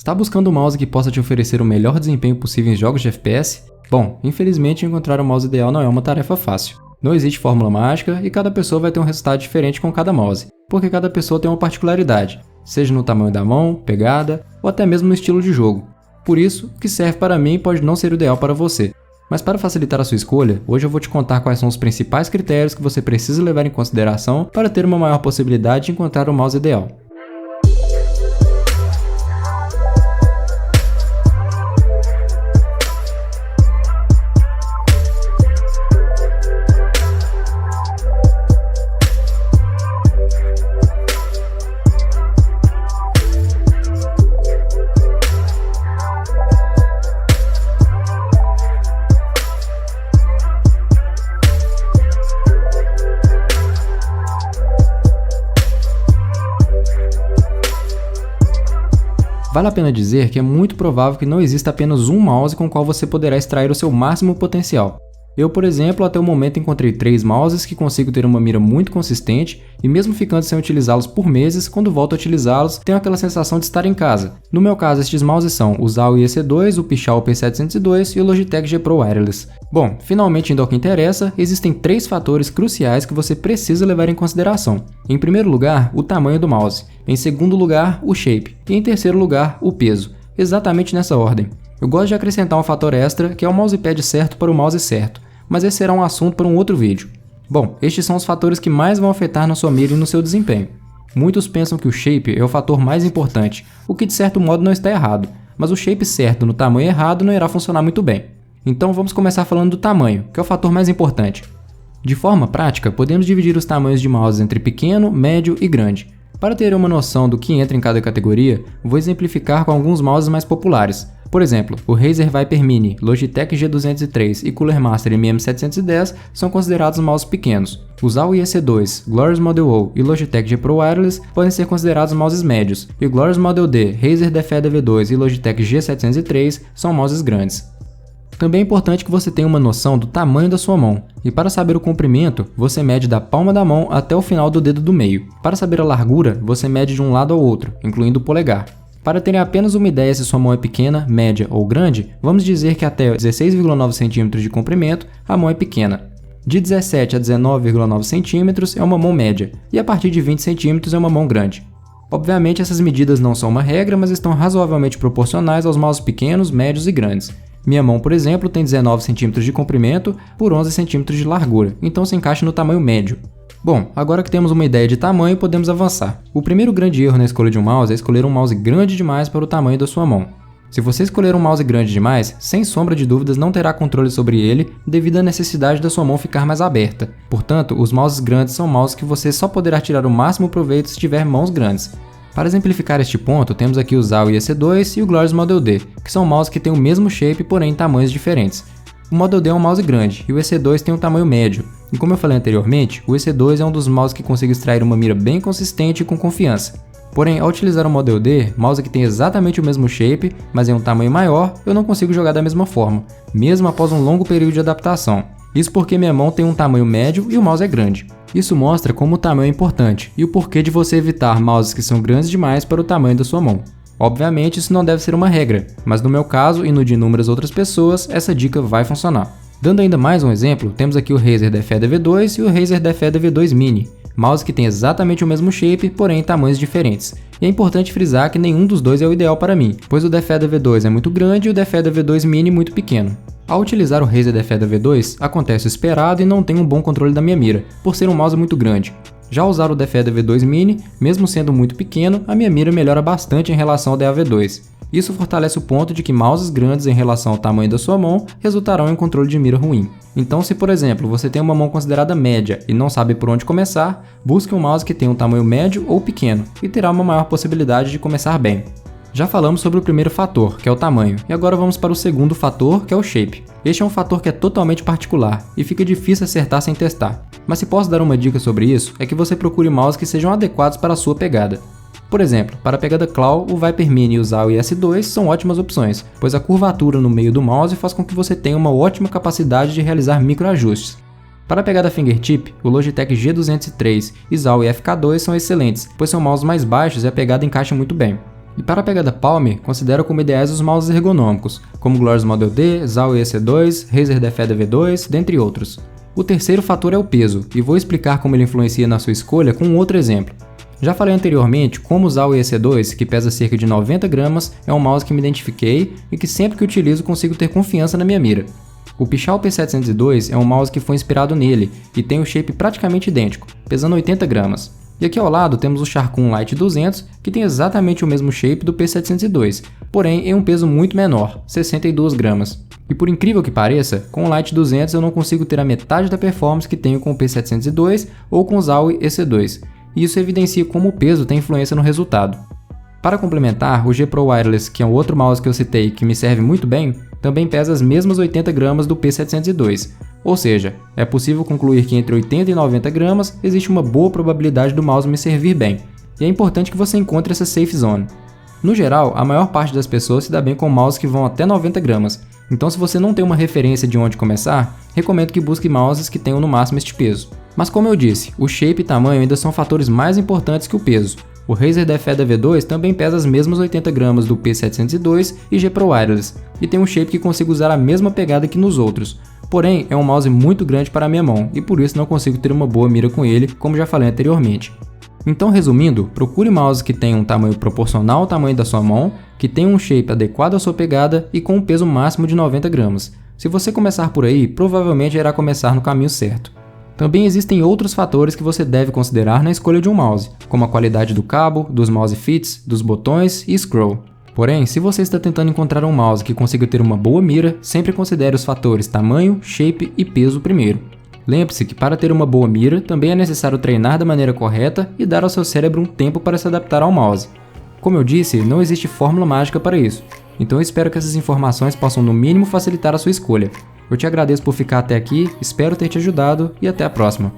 Está buscando um mouse que possa te oferecer o melhor desempenho possível em jogos de FPS? Bom, infelizmente encontrar o mouse ideal não é uma tarefa fácil. Não existe fórmula mágica e cada pessoa vai ter um resultado diferente com cada mouse, porque cada pessoa tem uma particularidade, seja no tamanho da mão, pegada ou até mesmo no estilo de jogo. Por isso, o que serve para mim pode não ser o ideal para você. Mas para facilitar a sua escolha, hoje eu vou te contar quais são os principais critérios que você precisa levar em consideração para ter uma maior possibilidade de encontrar o mouse ideal. Vale a pena dizer que é muito provável que não exista apenas um mouse com o qual você poderá extrair o seu máximo potencial. Eu, por exemplo, até o momento encontrei 3 mouses que consigo ter uma mira muito consistente e mesmo ficando sem utilizá-los por meses, quando volto a utilizá-los, tenho aquela sensação de estar em casa. No meu caso, estes mouses são o Zowie EC2, o Pichau P702 e o Logitech G Pro Wireless. Bom, finalmente indo ao que interessa, existem 3 fatores cruciais que você precisa levar em consideração. Em primeiro lugar, o tamanho do mouse. Em segundo lugar, o shape. E em terceiro lugar, o peso. Exatamente nessa ordem. Eu gosto de acrescentar um fator extra, que é o mousepad certo para o mouse certo, mas esse será um assunto para um outro vídeo. Bom, estes são os fatores que mais vão afetar na sua mira e no seu desempenho. Muitos pensam que o shape é o fator mais importante, o que de certo modo não está errado, mas o shape certo no tamanho errado não irá funcionar muito bem. Então vamos começar falando do tamanho, que é o fator mais importante. De forma prática, podemos dividir os tamanhos de mouse entre pequeno, médio e grande. Para ter uma noção do que entra em cada categoria, vou exemplificar com alguns mouses mais populares. Por exemplo, o Razer Viper Mini, Logitech G203 e Cooler Master MM710 são considerados mouses pequenos. Os Zowie EC2, Glorious Model O e Logitech G Pro Wireless podem ser considerados mouses médios, e Glorious Model D, Razer Defender V2 e Logitech G703 são mouses grandes. Também é importante que você tenha uma noção do tamanho da sua mão, e para saber o comprimento, você mede da palma da mão até o final do dedo do meio. Para saber a largura, você mede de um lado ao outro, incluindo o polegar. Para terem apenas uma ideia se sua mão é pequena, média ou grande, vamos dizer que até 16,9 cm de comprimento, a mão é pequena. De 17 a 19,9 cm é uma mão média, e a partir de 20 cm é uma mão grande. Obviamente essas medidas não são uma regra, mas estão razoavelmente proporcionais aos mouses pequenos, médios e grandes. Minha mão, por exemplo, tem 19 cm de comprimento por 11 cm de largura, então se encaixa no tamanho médio. Bom, agora que temos uma ideia de tamanho, podemos avançar. O primeiro grande erro na escolha de um mouse é escolher um mouse grande demais para o tamanho da sua mão. Se você escolher um mouse grande demais, sem sombra de dúvidas não terá controle sobre ele devido à necessidade da sua mão ficar mais aberta. Portanto, os mouses grandes são mouses que você só poderá tirar o máximo proveito se tiver mãos grandes. Para exemplificar este ponto, temos aqui o Zowie EC2 e o Glorious Model D, que são mouses que têm o mesmo shape, porém em tamanhos diferentes. O Model D é um mouse grande e o EC2 tem um tamanho médio, e como eu falei anteriormente, o EC2 é um dos mouses que consegue extrair uma mira bem consistente e com confiança. Porém, ao utilizar o Model D, mouse que tem exatamente o mesmo shape, mas em um tamanho maior, eu não consigo jogar da mesma forma, mesmo após um longo período de adaptação. Isso porque minha mão tem um tamanho médio e o mouse é grande. Isso mostra como o tamanho é importante e o porquê de você evitar mouses que são grandes demais para o tamanho da sua mão. Obviamente isso não deve ser uma regra, mas no meu caso e no de inúmeras outras pessoas, essa dica vai funcionar. Dando ainda mais um exemplo, temos aqui o Razer Defender V2 e o Razer Defender V2 Mini, mouse que tem exatamente o mesmo shape, porém em tamanhos diferentes. E é importante frisar que nenhum dos dois é o ideal para mim, pois o Defender V2 é muito grande e o Defender V2 Mini muito pequeno. Ao utilizar o Razer Defender V2, acontece o esperado e não tenho um bom controle da minha mira, por ser um mouse muito grande. Já usar o Defender V2 Mini, mesmo sendo muito pequeno, a minha mira melhora bastante em relação ao da V2. Isso fortalece o ponto de que mouses grandes em relação ao tamanho da sua mão resultarão em um controle de mira ruim. Então, se por exemplo você tem uma mão considerada média e não sabe por onde começar, busque um mouse que tenha um tamanho médio ou pequeno e terá uma maior possibilidade de começar bem. Já falamos sobre o primeiro fator, que é o tamanho, e agora vamos para o segundo fator, que é o shape. Este é um fator que é totalmente particular e fica difícil acertar sem testar. Mas se posso dar uma dica sobre isso, é que você procure mouse que sejam adequados para a sua pegada. Por exemplo, para a pegada claw, o Viper Mini e o Zowie S2 são ótimas opções, pois a curvatura no meio do mouse faz com que você tenha uma ótima capacidade de realizar microajustes. Para a pegada fingertip, o Logitech G203 e Zowie FK2 são excelentes, pois são mouses mais baixos e a pegada encaixa muito bem. E para a pegada Palm, considero como ideais os mouses ergonômicos, como o Glorious Model D, Zowie EC2, Razer Defender V2, dentre outros. O terceiro fator é o peso, e vou explicar como ele influencia na sua escolha com um outro exemplo. Já falei anteriormente como usar o EC2, que pesa cerca de 90 gramas, é um mouse que me identifiquei e que sempre que utilizo consigo ter confiança na minha mira. O Pichau P702 é um mouse que foi inspirado nele e tem o shape praticamente idêntico, pesando 80 gramas. E aqui ao lado temos o Sharkoon Lite 200, que tem exatamente o mesmo shape do P702, porém em um peso muito menor, 62 gramas. E por incrível que pareça, com o Lite 200 eu não consigo ter a metade da performance que tenho com o P702 ou com o Zowie EC2, e isso evidencia como o peso tem influência no resultado. Para complementar, o G Pro Wireless, que é um outro mouse que eu citei que me serve muito bem, também pesa as mesmas 80 gramas do P702, ou seja, é possível concluir que entre 80 e 90 gramas existe uma boa probabilidade do mouse me servir bem, e é importante que você encontre essa safe zone. No geral, a maior parte das pessoas se dá bem com mouses que vão até 90 gramas, então se você não tem uma referência de onde começar, recomendo que busque mouses que tenham no máximo este peso. Mas como eu disse, o shape e tamanho ainda são fatores mais importantes que o peso. O Razer Defender V2 também pesa as mesmas 80 gramas do P702 e G Pro Wireless, e tem um shape que consigo usar a mesma pegada que nos outros. Porém, é um mouse muito grande para a minha mão, e por isso não consigo ter uma boa mira com ele, como já falei anteriormente. Então, resumindo, procure mouses que tenham um tamanho proporcional ao tamanho da sua mão, que tenham um shape adequado à sua pegada e com um peso máximo de 90 gramas. Se você começar por aí, provavelmente irá começar no caminho certo. Também existem outros fatores que você deve considerar na escolha de um mouse, como a qualidade do cabo, dos mouse fits, dos botões e scroll. Porém, se você está tentando encontrar um mouse que consiga ter uma boa mira, sempre considere os fatores tamanho, shape e peso primeiro. Lembre-se que para ter uma boa mira, também é necessário treinar da maneira correta e dar ao seu cérebro um tempo para se adaptar ao mouse. Como eu disse, não existe fórmula mágica para isso, então eu espero que essas informações possam no mínimo facilitar a sua escolha. Eu te agradeço por ficar até aqui, espero ter te ajudado e até a próxima.